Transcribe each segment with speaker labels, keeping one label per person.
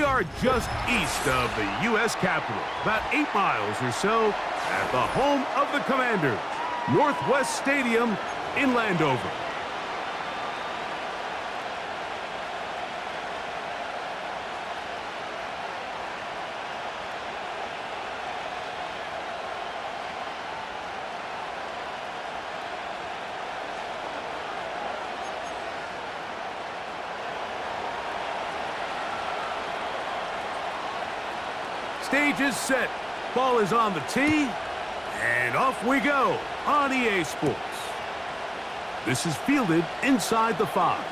Speaker 1: are just east of the U.S. Capitol, about 8 miles or so, at the home of the Commanders, Northwest Stadium in Landover. Stage is set. Ball is on the tee. And off we go on EA Sports. This is fielded inside the 5.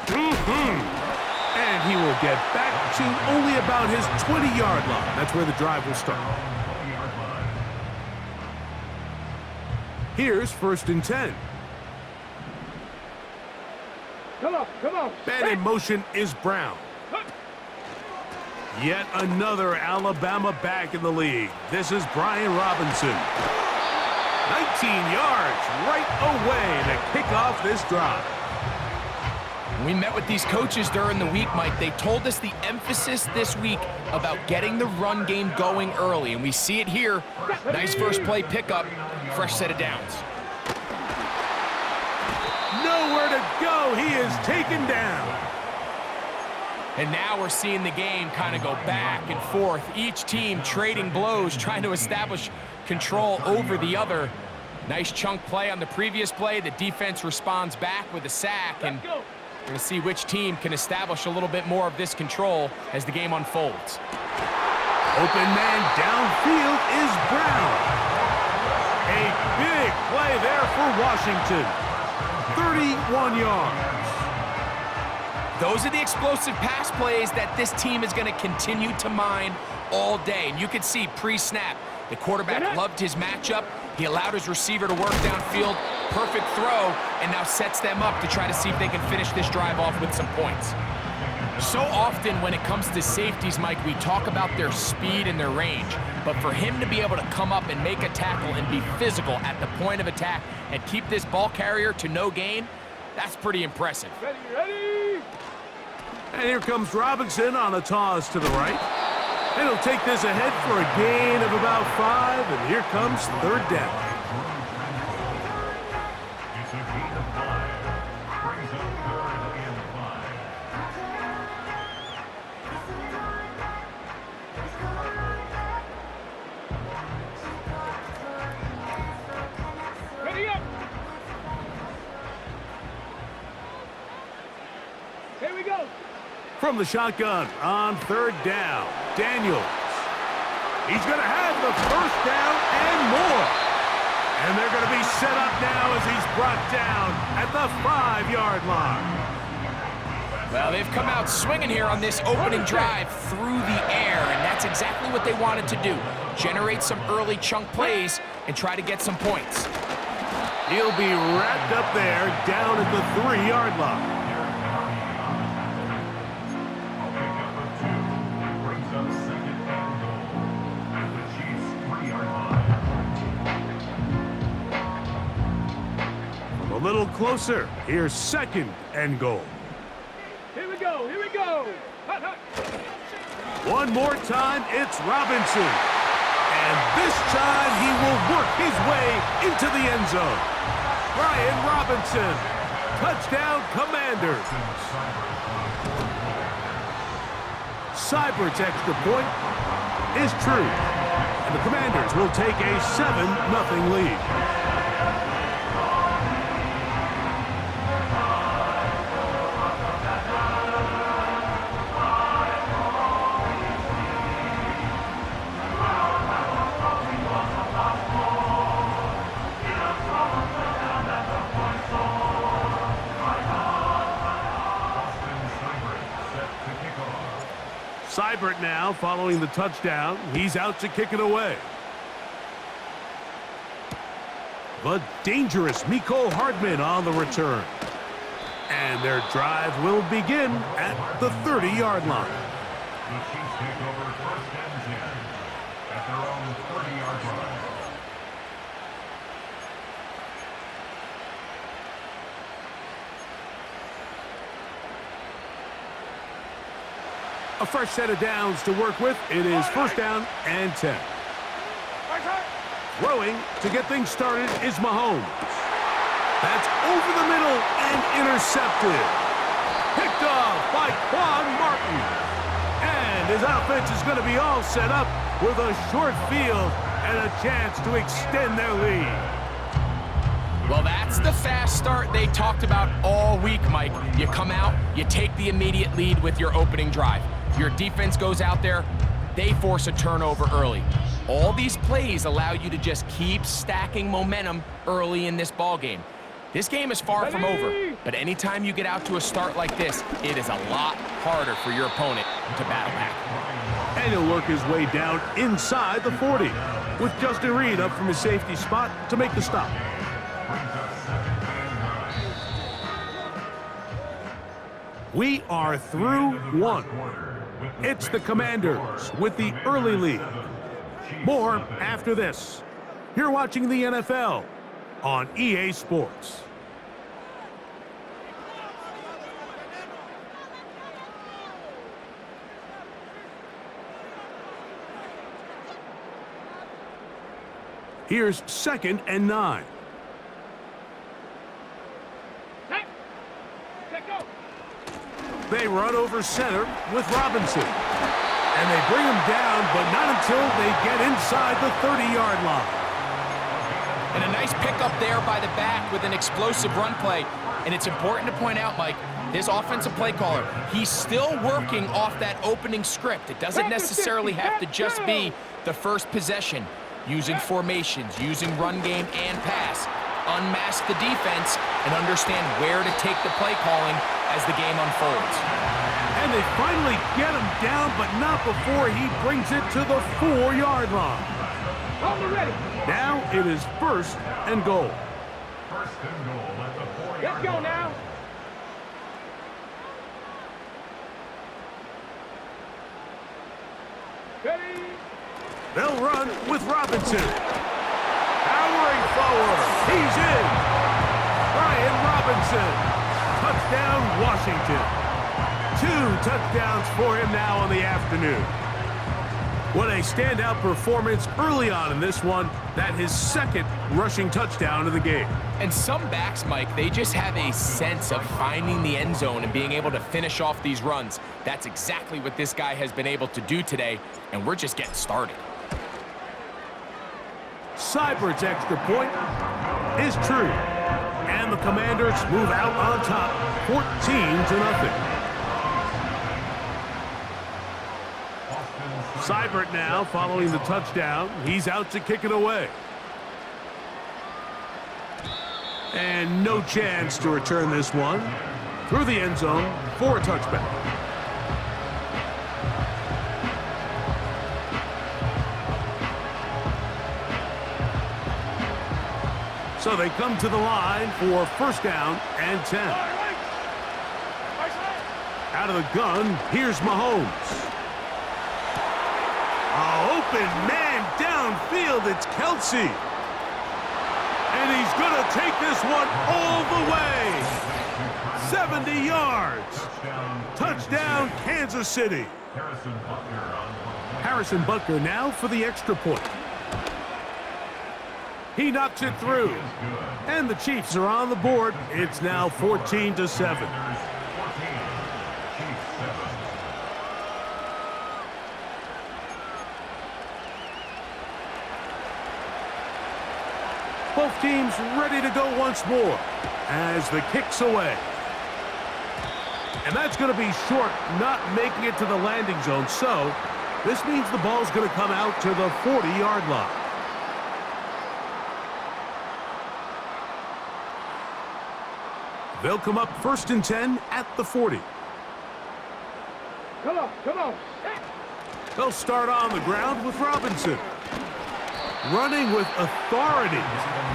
Speaker 1: And he will get back to only about his 20-yard line. That's where the drive will start. Here's 1st and 10.
Speaker 2: Come on.
Speaker 1: Man in motion is Brown. Yet another Alabama back in the league. This is Brian Robinson. 19 yards right away to kick off this drive.
Speaker 3: We met with these coaches during the week, Mike. They told us the emphasis this week about getting the run game going early, and we see it here. Nice first play pickup, fresh set of downs.
Speaker 1: Nowhere to go. He is taken down.
Speaker 3: And now we're seeing the game kind of go back and forth. Each team trading blows, trying to establish control over the other. Nice chunk play on the previous play. The defense responds back with a sack, and we're going to see which team can establish a little bit more of this control as the game unfolds.
Speaker 1: Open man downfield is Brown. A big play there for Washington. 31 yards.
Speaker 3: Those are the explosive pass plays that this team is going to continue to mine all day. And you can see pre-snap, the quarterback loved his matchup. He allowed his receiver to work downfield. Perfect throw, and now sets them up to try to see if they can finish this drive off with some points. So often when it comes to safeties, Mike, we talk about their speed and their range. But for him to be able to come up and make a tackle and be physical at the point of attack and keep this ball carrier to no gain, that's pretty impressive.
Speaker 2: Ready.
Speaker 1: And here comes Robinson on a toss to the right. And he'll take this ahead for a gain of about 5, and here comes 3rd down.
Speaker 4: It's a gain of 5. Brings up 3rd and 5.
Speaker 2: Ready up. Here we go.
Speaker 1: From the shotgun on 3rd down, Daniels. He's going to have the 1st down and more. And they're going to be set up now as he's brought down at the 5-yard line.
Speaker 3: Well, they've come out swinging here on this opening drive through the air, and that's exactly what they wanted to do. Generate some early chunk plays and try to get some points.
Speaker 1: He'll be wrapped up there down at the 3-yard line. A little closer. Here's 2nd and goal.
Speaker 2: Here we go. Hut, hut.
Speaker 1: One more time, it's Robinson. And this time he will work his way into the end zone. Brian Robinson. Touchdown, Commanders. Seibert's extra point is true. And the Commanders will take a 7-0 lead. Seibert now following the touchdown. He's out to kick it away. The dangerous Mecole Hardman on the return. And their drive will begin at the 30-yard line.
Speaker 4: The Chiefs take over 1st and 10 at their own 30-yard line.
Speaker 1: A fresh set of downs to work with. It is first down and 10. Throwing to get things started is Mahomes. That's over the middle and intercepted. Picked off by Quan Martin. And his offense is going to be all set up with a short field and a chance to extend their lead.
Speaker 3: Well, that's the fast start they talked about all week, Mike. You come out, you take the immediate lead with your opening drive. Your defense goes out there, they force a turnover early. All these plays allow you to just keep stacking momentum early in this ball game. This game is far from over, but anytime you get out to a start like this, it is a lot harder for your opponent to battle back.
Speaker 1: And he'll work his way down inside the 40, with Justin Reed up from his safety spot to make the stop. We are through one. It's the Commanders with the early lead. More after this. You're watching the NFL on EA Sports. Here's 2nd and 9. They run over center with Robinson. And they bring him down, but not until they get inside the 30-yard line.
Speaker 3: And a nice pickup there by the back with an explosive run play. And it's important to point out, Mike, this offensive play caller, he's still working off that opening script. It doesn't necessarily have to just be the first possession. Using formations, using run game and pass. Unmask the defense and understand where to take the play calling as the game unfolds.
Speaker 1: And they finally get him down, but not before he brings it to the 4-yard line. Now it is 1st and goal.
Speaker 4: First and goal at the 4-yard line.
Speaker 2: Let's go now. Ready?
Speaker 1: They'll run with Robinson. Powering forward. He's in. Brian Robinson. Touchdown, Washington. 2 touchdowns for him now on the afternoon. What a standout performance early on in this one. That his 2nd rushing touchdown of the game.
Speaker 3: And some backs, Mike, they just have a sense of finding the end zone and being able to finish off these runs. That's exactly what this guy has been able to do today, and we're just getting started.
Speaker 1: Seibert's extra point is true. And the Commanders move out on top, 14-0. Seibert now following the touchdown. He's out to kick it away. And no chance to return this one through the end zone for a touchback. So they come to the line for 1st down and 10. Out of the gun, here's Mahomes. Open man downfield, it's Kelce. And he's going to take this one all the way. 70 yards. Touchdown, Kansas City. Harrison Butker now for the extra point. He knocks it through. And the Chiefs are on the board. It's now 14-7. Both teams ready to go once more as the kick's away. And that's going to be short, not making it to the landing zone. So this means the ball's going to come out to the 40-yard line. They'll come up 1st and 10 at the 40.
Speaker 2: Come on, come on. Hey.
Speaker 1: They'll start on the ground with Robinson. Running with authority.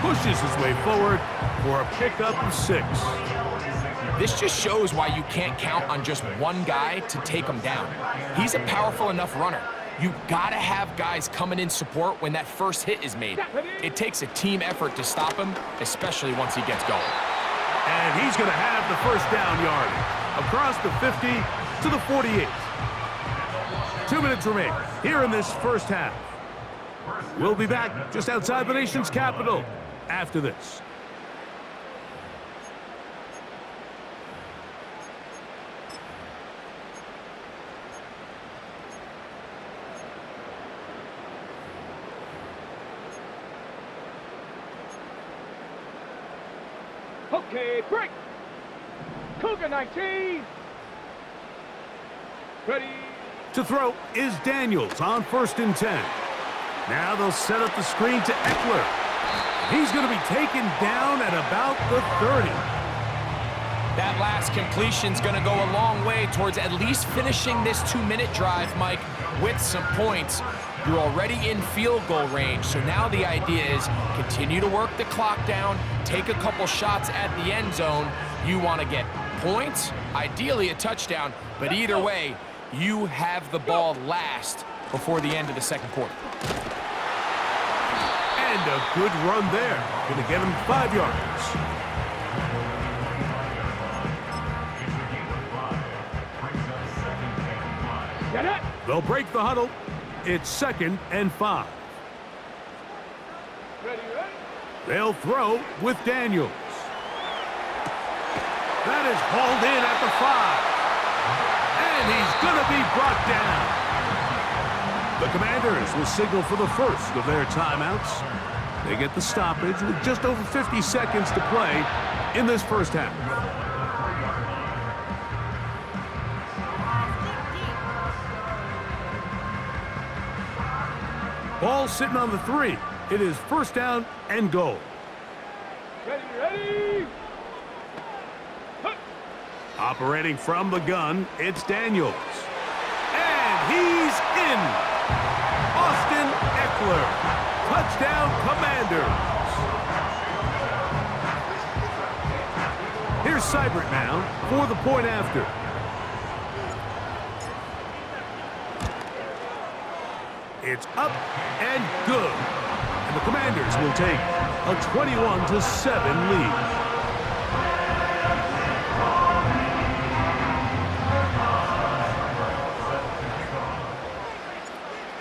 Speaker 1: Pushes his way forward for a pickup of 6.
Speaker 3: This just shows why you can't count on just one guy to take him down. He's a powerful enough runner. You've got to have guys coming in support when that first hit is made. It takes a team effort to stop him, especially once he gets going.
Speaker 1: And he's going to have the 1st down yardage across the 50 to the 48. 2 minutes remain here in this first half. We'll be back just outside the nation's capital after this.
Speaker 2: Okay, break. Cougar 19. Ready.
Speaker 1: To throw is Daniels on 1st and 10. Now they'll set up the screen to Eckler. He's going to be taken down at about the 30.
Speaker 3: That last completion's going to go a long way towards at least finishing this 2-minute drive, Mike, with some points. You're already in field goal range, so now the idea is continue to work the clock down, take a couple shots at the end zone. You want to get points, ideally a touchdown, but either way, you have the ball last before the end of the second quarter.
Speaker 1: And a good run there. Going to get him 5 yards.
Speaker 2: Get it.
Speaker 1: They'll break the huddle. It's 2nd and 5.
Speaker 2: Ready, ready.
Speaker 1: They'll throw with Daniels. That is hauled in at the 5. And he's going to be brought down. The Commanders will signal for the first of their timeouts. They get the stoppage with just over 50 seconds to play in this first half. Ball sitting on the 3. It is 1st down and goal.
Speaker 2: Ready, ready. Huh.
Speaker 1: Operating from the gun, it's Daniels. And he's in. Austin Eckler. Touchdown, Commanders. Here's Seibert now for the point after. It's up and good. And the Commanders will take a 21-7 lead.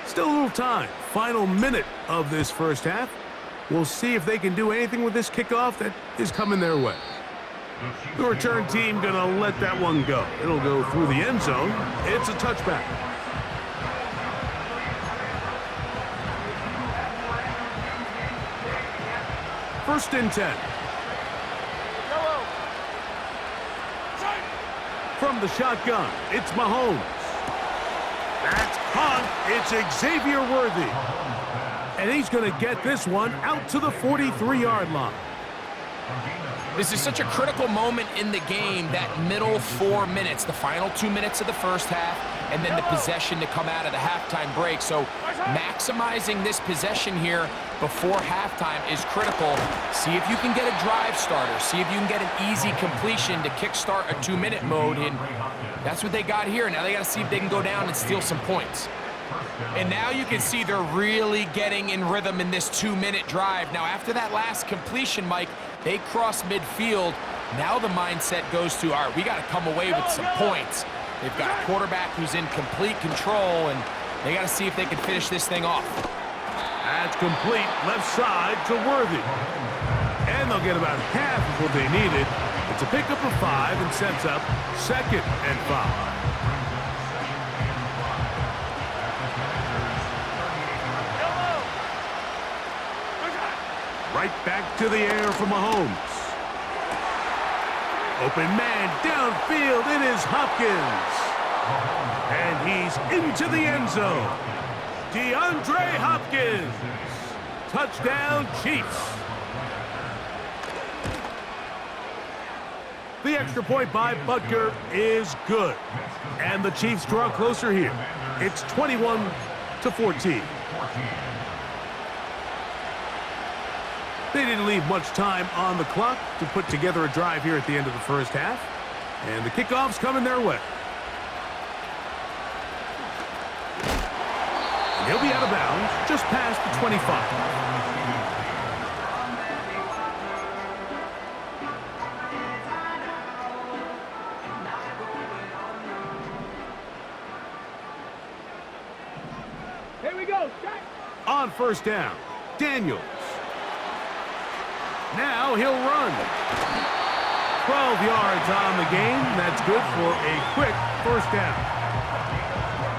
Speaker 1: Still a little time. Final minute of this first half. We'll see if they can do anything with this kickoff that is coming their way. The return team gonna let that one go. It'll go through the end zone. It's a touchback. First and 10. From the shotgun, it's Mahomes. That's caught. It's Xavier Worthy. And he's going to get this one out to the 43-yard line.
Speaker 3: This is such a critical moment in the game, that middle 4 minutes, the final 2 minutes of the first half, and then the possession to come out of the halftime break. So maximizing this possession here before halftime is critical. See if you can get a drive starter. See if you can get an easy completion to kickstart a 2-minute mode, and that's what they got here. Now they got to see if they can go down and steal some points. And now you can see they're really getting in rhythm in this 2-minute drive. Now after that last completion, Mike, they cross midfield. Now the mindset goes to, all right, we got to come away with some points. They've got a quarterback who's in complete control, and they got to see if they can finish this thing off.
Speaker 1: That's complete left side to Worthy. And they'll get about half of what they needed. It's a pickup of 5 and sets up 2nd and 5. Right back to the air for Mahomes. Open man downfield, it is Hopkins. And he's into the end zone. DeAndre Hopkins. Touchdown, Chiefs. The extra point by Butker is good. And the Chiefs draw closer here. It's 21-14. They didn't leave much time on the clock to put together a drive here at the end of the first half. And the kickoff's coming their way. And he'll be out of bounds just past the 25.
Speaker 2: go. Check.
Speaker 1: On first down, Daniels. Now he'll run. 12 yards on the game. That's good for a quick first down.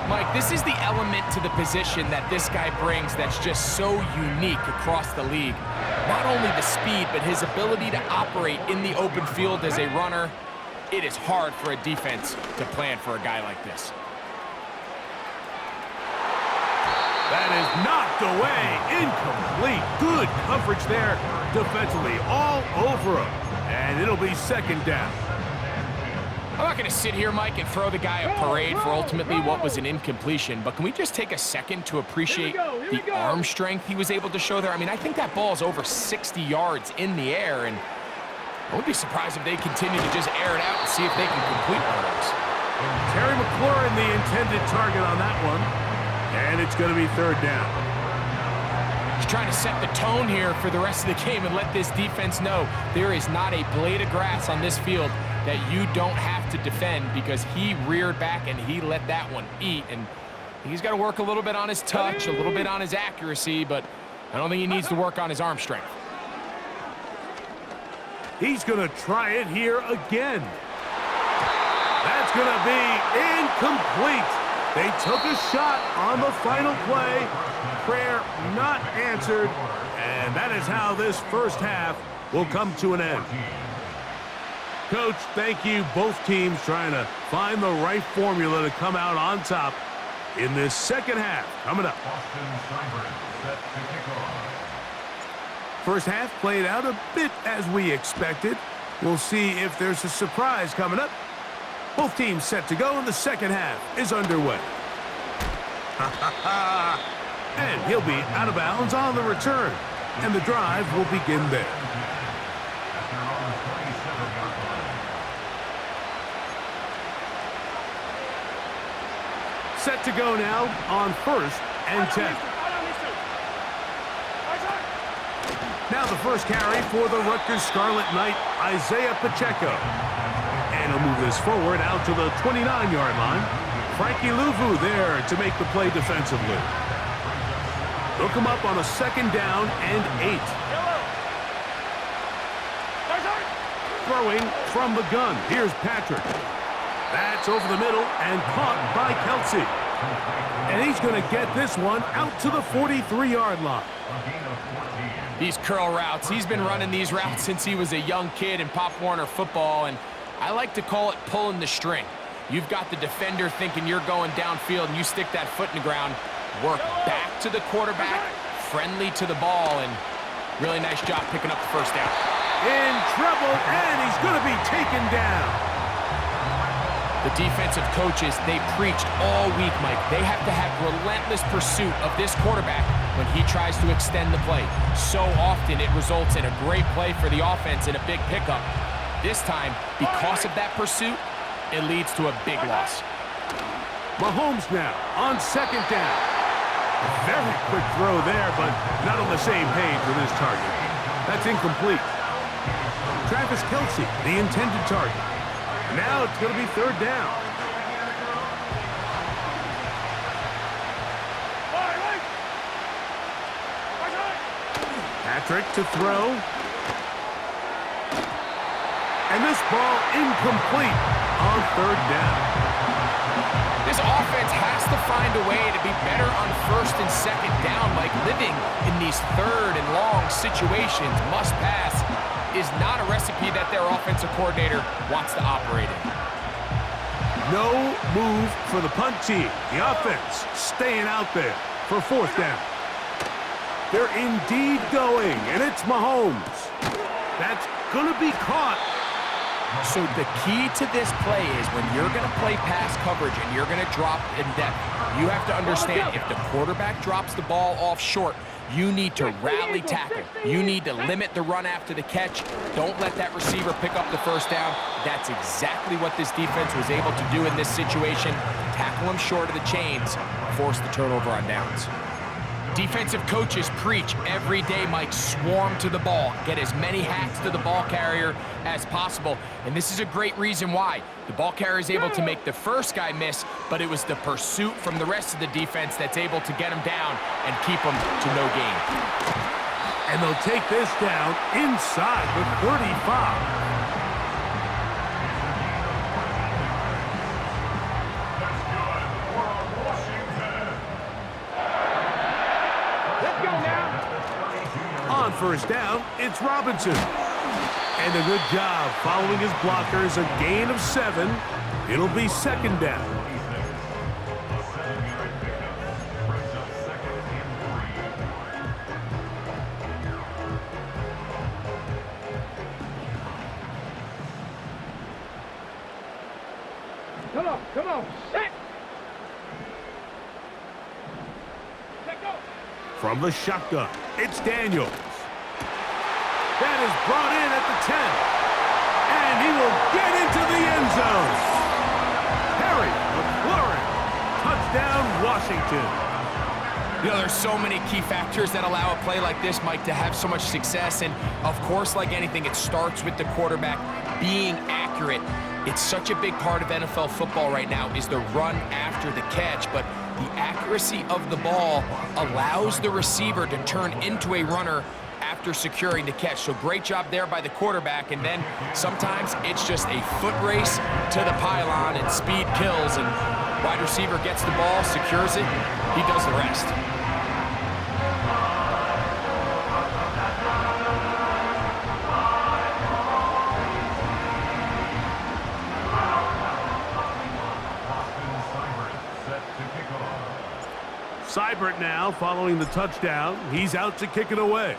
Speaker 3: Mike, this is the element to the position that this guy brings that's just so unique across the league. Not only the speed, but his ability to operate in the open field as a runner. It is hard for a defense to plan for a guy like this.
Speaker 1: That is knocked away. Incomplete. Good coverage there defensively all over him. And it'll be second down.
Speaker 3: I'm not going to sit here, Mike, and throw the guy a parade for ultimately what was an incompletion, but can we just take a second to appreciate the arm strength he was able to show there? I mean, I think that ball is over 60 yards in the air, and I wouldn't be surprised if they continue to just air it out and see if they can complete one of those.
Speaker 1: Terry McLaurin, the intended target on that one. And it's going to be third down.
Speaker 3: He's trying to set the tone here for the rest of the game and let this defense know there is not a blade of grass on this field that you don't have to defend, because he reared back and he let that one eat. And he's got to work a little bit on his touch, a little bit on his accuracy, but I don't think he needs to work on his arm strength.
Speaker 1: He's going to try it here again. That's going to be incomplete. They took a shot on the final play. Prayer not answered. And that is how this first half will come to an end. Coach, thank you. Both teams trying to find the right formula to come out on top in this second half. Coming up. First half played out a bit as we expected. We'll see if there's a surprise coming up. Both teams set to go, and the second half is underway. And he'll be out of bounds on the return. And the drive will begin there. Set to go now on first and 10. Now the first carry for the Rutgers Scarlet Knight, Isaiah Pacheco. And he'll move this forward out to the 29-yard line. Frankie Luvu there to make the play defensively. They'll come up on a second down and 8. Throwing from the gun. Here's Patrick. That's over the middle and caught by Kelsey. And he's going to get this one out to the 43-yard line.
Speaker 3: These curl routes, he's been running these routes since he was a young kid in Pop Warner football, and I like to call it pulling the string. You've got the defender thinking you're going downfield, and you stick that foot in the ground, work back to the quarterback, friendly to the ball, and really nice job picking up the first down.
Speaker 1: In trouble, and he's going to be taken down.
Speaker 3: The defensive coaches, they preached all week, Mike. They have to have relentless pursuit of this quarterback when he tries to extend the play. So often it results in a great play for the offense and a big pickup. This time, because of that pursuit, it leads to a big loss.
Speaker 1: Mahomes now on second down. A very quick throw there, but not on the same page with his target. That's incomplete. Travis Kelsey, the intended target. Now it's going to be third down. Patrick to throw. And this ball incomplete on third down.
Speaker 3: This offense has to find a way to be better on first and second down. Like living in these third and long situations, must pass, is not a recipe that their offensive coordinator wants to operate in.
Speaker 1: No move for the punt team. The offense staying out there for fourth down. They're indeed going, and it's Mahomes. That's going to be caught.
Speaker 3: So the key to this play is when you're going to play pass coverage and you're going to drop in depth, you have to understand if the quarterback drops the ball off short, you need to rally tackle. You need to limit the run after the catch. Don't let that receiver pick up the first down. That's exactly what this defense was able to do in this situation. Tackle him short of the chains, force the turnover on downs. Defensive coaches preach every day, Mike, swarm to the ball. Get as many hacks to the ball carrier as possible. And this is a great reason why. The ball carrier is able to make the first guy miss, but it was the pursuit from the rest of the defense that's able to get him down and keep him to no gain.
Speaker 1: And they'll take this down inside the 35. On first down, it's Robinson. And a good job following his blockers, a gain of 7. It'll be second down.
Speaker 2: Come on, set! Let go!
Speaker 1: From the shotgun, it's Daniels. That is brought in at the 10. And he will get into the end zone. Harry McLaurin. Touchdown, Washington.
Speaker 3: You know, there's so many key factors that allow a play like this, Mike, to have so much success. And, of course, like anything, it starts with the quarterback being accurate. It's such a big part of NFL football right now is the run after the catch. But the accuracy of the ball allows the receiver to turn into a runner after securing the catch. So great job there by the quarterback. And then sometimes it's just a foot race to the pylon and speed kills. And wide receiver gets the ball, secures it, he does the rest.
Speaker 1: Seibert now following the touchdown. He's out to kick it away.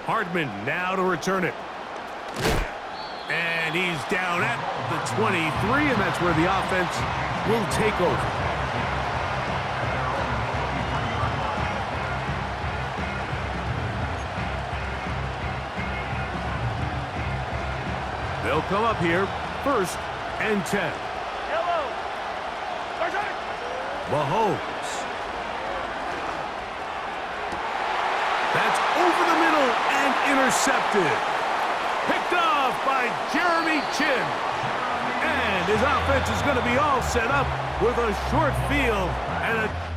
Speaker 1: Hardman now to return it. And he's down at the 23, and that's where the offense will take over. They'll come up here, 1st and 10. Mahomes. That's over the middle and intercepted. Picked off by Jeremy Chinn. And his offense is going to be all set up with a short field and a